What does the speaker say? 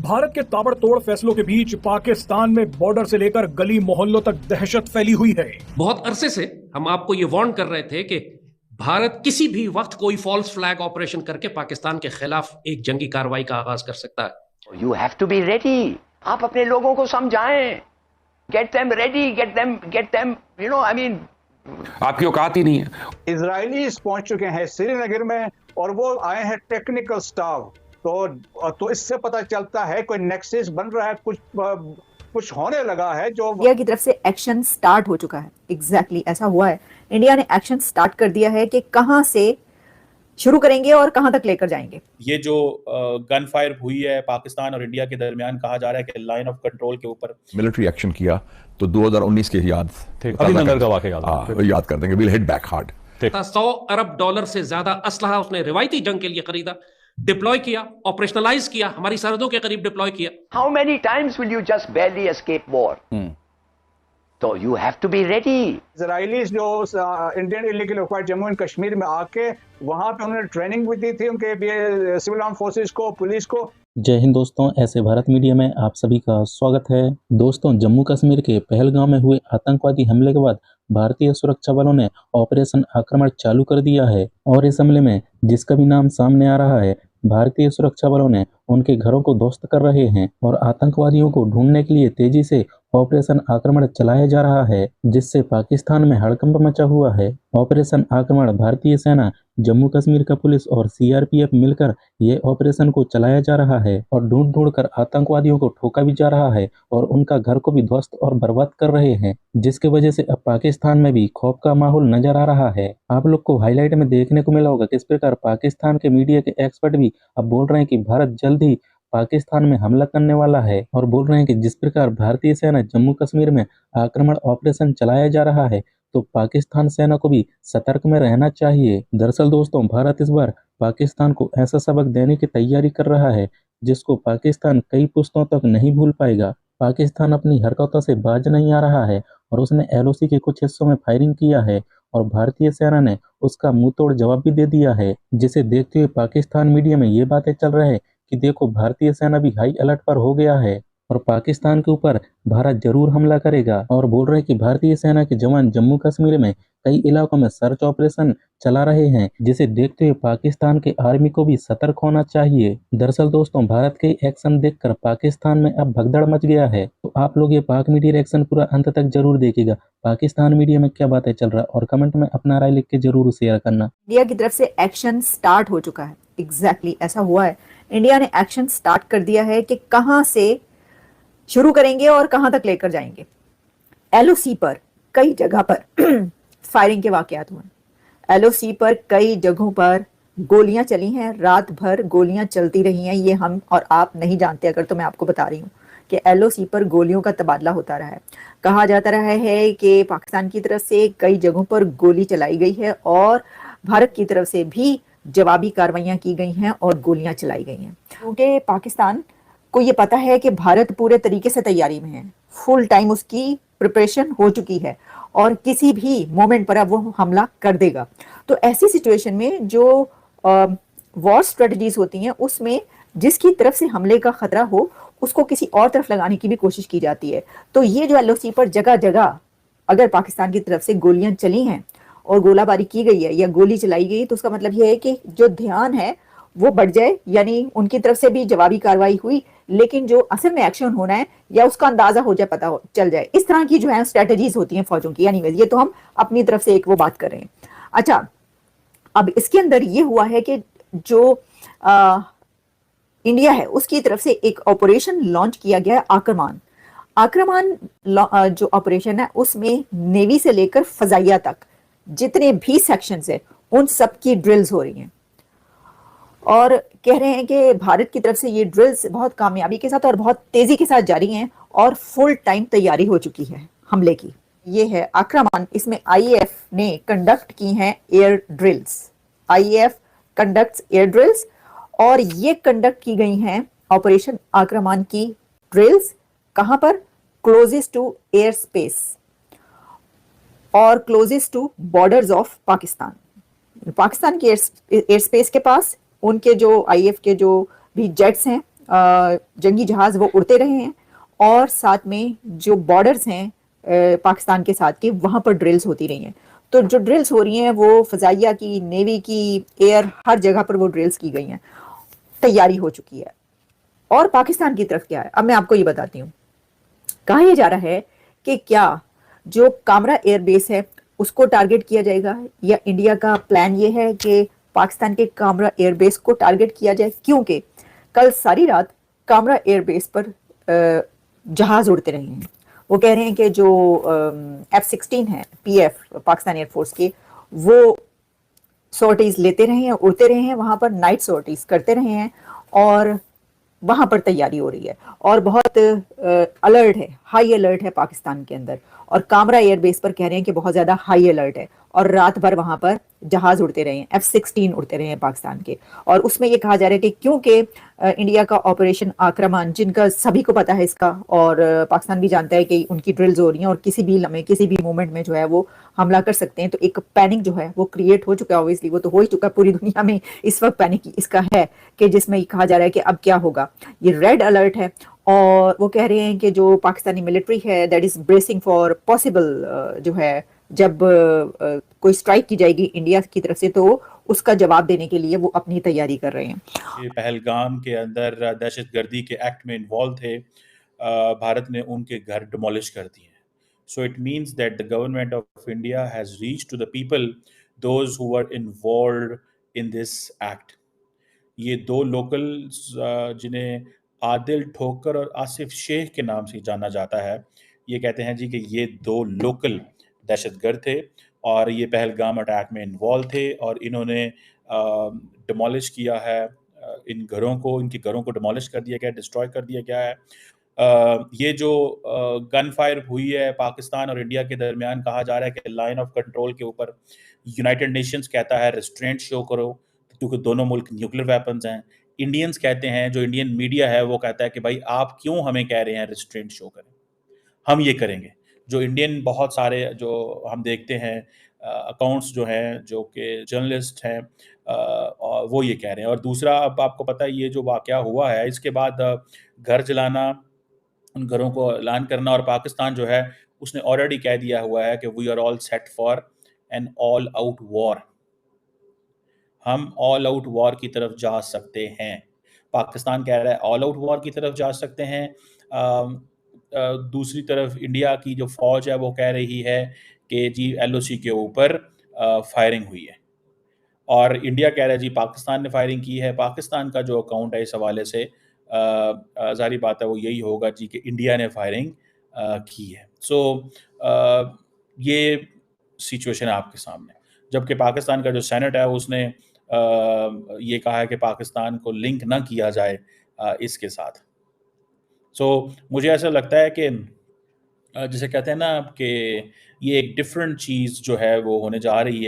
भारत के ताबड़तोड़ फैसलों के बीच पाकिस्तान में बॉर्डर से लेकर गली मोहल्लों तक दहशत फैली हुई है। बहुत अरसे से हम आपको ये वार्न कर रहे थे कि भारत किसी भी वक्त कोई फॉल्स फ्लैग ऑपरेशन करके पाकिस्तान के खिलाफ एक जंगी कार्रवाई का आगाज कर सकता है। You have to be ready. आप अपने लोगों को समझाएं, get them ready, get them you know, I mean आपकी औकात ही नहीं है। इजरायलीज पहुंच चुके हैं श्रीनगर में और वो आए हैं टेक्निकल स्टाफ। तो इससे पता चलता है कोई नेक्सस बन रहा है, कुछ होने लगा है। जो इंडिया की तरफ से एक्शन स्टार्ट हो चुका है। एग्जैक्टली ऐसा हुआ है। इंडिया ने एक्शन स्टार्ट कर दिया है कि कहां से शुरू करेंगे और कहां तक लेकर जाएंगे। ये जो गन फायर हुई है पाकिस्तान और इंडिया के दरमियान, कहा जा रहा है कि लाइन ऑफ कंट्रोल के ऊपर मिलिट्री एक्शन किया तो 2019 के याद अभिनंदन का वाकया याद कर देंगे। Will hit back hard. $100 अरब से ज्यादा असलहा उसने रिवायती जंग के लिए खरीदा, डिप्लॉय किया, ऑपरेशनलाइज किया, हमारी सरहदों के करीब डिप्लॉय किया। How many times will you just barely escape war? तो you have to be ready. Israelis जो Indian illegal occupied Jammu and Kashmir में आके वहां पे उन्होंने ट्रेनिंग भी दी थी उनके सिविल आर्म फोर्सेस को, पुलिस को। जय हिंद दोस्तों, ऐसे भारत मीडिया में आप सभी का स्वागत है। दोस्तों, जम्मू कश्मीर के पहलगाम में हुए आतंकवादी हमले के बाद भारतीय सुरक्षा बलों ने ऑपरेशन आक्रमण चालू कर दिया है और इस हमले में जिसका भी नाम सामने आ रहा है, भारतीय सुरक्षा बलों ने उनके घरों को ध्वस्त कर रहे हैं और आतंकवादियों को ढूंढने के लिए तेजी से ऑपरेशन आक्रमण चलाया जा रहा है, जिससे पाकिस्तान में हड़कंप मचा हुआ है। ऑपरेशन आक्रमण भारतीय सेना, जम्मू कश्मीर का पुलिस और सीआरपीएफ मिलकर ये ऑपरेशन को चलाया जा रहा है और ढूंढ कर आतंकवादियों को ठोका भी जा रहा है और उनका घर को भी ध्वस्त और बर्बाद कर रहे हैं, जिसकी वजह से अब पाकिस्तान में भी खौफ का माहौल नजर आ रहा है। आप लोग को हाईलाइट में देखने को मिला होगा किस प्रकार पाकिस्तान के मीडिया के एक्सपर्ट भी अब बोल रहे हैं कि भारत जल्द ही पाकिस्तान में हमला करने वाला है और बोल रहे हैं कि जिस प्रकार भारतीय सेना जम्मू कश्मीर में आक्रमण ऑपरेशन चलाया जा रहा है तो पाकिस्तान सेना को भी सतर्क में रहना चाहिए। दरअसल दोस्तों, भारत इस बार पाकिस्तान को ऐसा सबक देने की तैयारी कर रहा है जिसको पाकिस्तान कई पुश्तों तक नहीं भूल पाएगा। पाकिस्तान अपनी हरकतों से बाज नहीं आ रहा है और उसने एलओसी के कुछ हिस्सों में फायरिंग किया है और भारतीय सेना ने उसका मुंह तोड़ जवाब भी दे दिया है, जिसे देखते हुए पाकिस्तान मीडिया में ये बातें चल रही है कि देखो भारतीय सेना भी हाई अलर्ट पर हो गया है और पाकिस्तान के ऊपर भारत जरूर हमला करेगा और बोल रहे हैं कि भारतीय सेना के जवान जम्मू कश्मीर में कई इलाकों में सर्च ऑपरेशन चला रहे हैं, जिसे देखते हुए पाकिस्तान के आर्मी को भी सतर्क होना चाहिए। दरअसल दोस्तों, भारत के एक्शन देखकर पाकिस्तान में अब भगदड़ मच गया है। तो आप लोग ये पाक मीडिया रिएक्शन पूरा अंत तक जरूर देखिएगा। पाकिस्तान मीडिया में क्या बातें चल रहा है और कमेंट में अपना राय लिख के जरूर शेयर करना। इंडिया की तरफ से एक्शन स्टार्ट हो चुका है। एग्जैक्टली ऐसा हुआ है। इंडिया ने एक्शन स्टार्ट कर दिया है कि कहां से शुरू करेंगे और कहां तक लेकर जाएंगे। एलओसी पर कई जगह पर फायरिंग के वाकयात हुए। एलओसी पर कई जगहों पर गोलियां चली हैं, रात भर गोलियां चलती रही हैं। ये हम और आप नहीं जानते, अगर तो मैं आपको बता रही हूँ कि एलओसी पर गोलियों का तबादला होता रहा है। कहा जाता रहा है कि पाकिस्तान की तरफ से कई जगहों पर गोली चलाई गई है और भारत की तरफ से भी जवाबी कार्रवाइयां की गई हैं और गोलियां चलाई गई हैं, क्योंकि पाकिस्तान को ये पता है कि भारत पूरे तरीके से तैयारी में है। फुल टाइम उसकी प्रिपरेशन हो चुकी है और किसी भी मोमेंट पर अब वो हमला कर देगा। तो ऐसी सिचुएशन में जो वॉर स्ट्रेटजीज होती हैं, उसमें जिसकी तरफ से हमले का खतरा हो उसको किसी और तरफ लगाने की भी कोशिश की जाती है। तो ये जो एलओसी पर जगह जगह अगर पाकिस्तान की तरफ से गोलियां चली हैं और गोलाबारी की गई है या गोली चलाई गई, तो उसका मतलब यह है कि जो ध्यान है वो बढ़ जाए, यानी उनकी तरफ से भी जवाबी कार्रवाई हुई, लेकिन जो असल में एक्शन होना है या उसका अंदाजा हो जाए, पता हो चल जाए। इस तरह की जो है स्ट्रेटजीज होती हैं फौजों की। एनीवेज, ये तो हम अपनी तरफ से एक वो बात कर रहे हैं। अच्छा, अब इसके अंदर ये हुआ है कि जो इंडिया है उसकी तरफ से एक ऑपरेशन लॉन्च किया गया है, आक्रमण जो ऑपरेशन है उसमें नेवी से लेकर फजाइया तक जितने भी सेक्शंस है उन सब की ड्रिल्स हो रही हैं और कह रहे हैं कि भारत की तरफ से ये ड्रिल्स बहुत कामयाबी के साथ और बहुत तेजी के साथ जारी हैं और फुल टाइम तैयारी हो चुकी है हमले की। ये है आक्रमण। इसमें आईएएफ ने कंडक्ट की हैं air drills. IAF conducts air drills और ये कंडक्ट की गई हैं ऑपरेशन आक्रमण की ड्रिल्स। कहां पर? क्लोजेस्ट टू एयर स्पेस और closest to borders of Pakistan. Pakistan के एयर स्पेस के पास उनके जो आईएएफ के जो भी जेट्स हैं जंगी जहाज वो उड़ते रहे हैं, और साथ में जो बॉर्डर्स हैं पाकिस्तान के साथ के, वहां पर ड्रिल्स होती रही हैं। तो जो ड्रिल्स हो रही हैं वो फजाइया की, नेवी की, एयर, हर जगह पर वो ड्रिल्स की गई हैं, तैयारी हो चुकी है। और पाकिस्तान की तरफ क्या है, अब मैं आपको ये बताती हूँ। कहा यह जा रहा है कि क्या जो कामरा एयरबेस है उसको टारगेट किया जाएगा, या इंडिया का प्लान ये है कि पाकिस्तान के कामरा एयरबेस को टारगेट किया जाए, क्योंकि कल सारी रात कामरा एयरबेस पर जहाज उड़ते रहे हैं। वो कह रहे हैं कि जो F-16 है, PF पाकिस्तान एयरफोर्स के, वो सॉर्टीज लेते रहे हैं, उड़ते रहे हैं, वहां पर नाइट सॉर्टीज करते रहे हैं, और वहां पर तैयारी हो रही है, और बहुत अलर्ट है, हाई अलर्ट है पाकिस्तान के अंदर। और कामरा एयरबेस पर कह रहे हैं कि बहुत ज्यादा हाई अलर्ट है, और रात भर वहां पर जहाज उड़ते रहे हैं, F-16 उड़ते रहे हैं पाकिस्तान के। और उसमें ये कहा जा रहा है कि क्योंकि इंडिया का ऑपरेशन आक्रमण, जिनका सभी को पता है इसका, और पाकिस्तान भी जानता है कि उनकी ड्रिल्स हो रही हैं और किसी भी लम्हे, किसी भी मोमेंट में जो है वो हमला कर सकते हैं, तो एक पैनिक जो है वो क्रिएट हो चुका है। ऑब्वियसली वो तो हो ही चुका है, पूरी दुनिया में इस वक्त पैनिक इसका है, कि जिसमें कहा जा रहा है कि अब क्या होगा। ये रेड अलर्ट है, और वो कह रहे हैं कि जो पाकिस्तानी मिलिट्री है that is bracing for possible, जो है जब कोई स्ट्राइक की जाएगी इंडिया की तरफ से, तो उसका जवाब देने के लिए वो अपनी तैयारी कर रहे हैं। ये पहलगाम के अंदर दहशतगर्दी के एक्ट में इन्वॉल्व थे, भारत ने उनके घर डिमोलिश कर दिए। So it means that the government of India has reached to the people those who were involved in this act. ये दो लोकल जिन्हें आदिल ठोकर और आसिफ शेख के नाम से जाना जाता है, ये कहते हैं जी कि ये दो लोकल दहशतगर्द थे और ये पहलगाम अटैक में इन्वॉल्व थे, और इन्होंने डिमोलिश किया है इन घरों को, इनके घरों को डिमोलिश कर दिया गया, डिस्ट्रॉय कर दिया गया है। ये जो गन फायर हुई है पाकिस्तान और इंडिया के दरमियान, कहा जा रहा है कि लाइन ऑफ कंट्रोल के ऊपर यूनाइटेड नेशंस कहता है रिस्ट्रेंट शो करो, क्योंकि दोनों मुल्क न्यूक्लियर वेपन्स हैं। इंडियंस कहते हैं, जो इंडियन मीडिया है वो कहता है कि भाई आप क्यों हमें कह रहे हैं रिस्ट्रेंट शो करें, हम ये करेंगे। जो इंडियन बहुत सारे जो हम देखते हैं अकाउंट्स जो हैं, जो कि जर्नलिस्ट हैं, और वो ये कह रहे हैं। और दूसरा, अब आपको पता है ये जो वाक़या हुआ है, इसके बाद घर जलाना, उन घरों को ऐलान करना, और पाकिस्तान जो है उसने ऑलरेडी कह दिया हुआ है कि we are all set for an all out war. हम ऑल आउट वॉर की तरफ जा सकते हैं। पाकिस्तान कह रहा है ऑल आउट वॉर की तरफ जा सकते हैं। दूसरी तरफ इंडिया की जो फ़ौज है वो कह रही है कि जी LOC के ऊपर फायरिंग हुई है, और इंडिया कह रहा है जी पाकिस्तान ने फायरिंग की है। पाकिस्तान का जो अकाउंट है इस हवाले से ज़ाहिर बात है वो यही होगा जी कि इंडिया ने फायरिंग की है। सो ये सिचुएशन है आपके सामने, जबकि पाकिस्तान का जो सेनेट है उसने ये कहा है कि पाकिस्तान को लिंक ना किया जाए इसके साथ। सो मुझे ऐसा लगता है कि जिसे कहते हैं ना कि ये एक डिफरेंट चीज़ जो है वो होने जा रही है।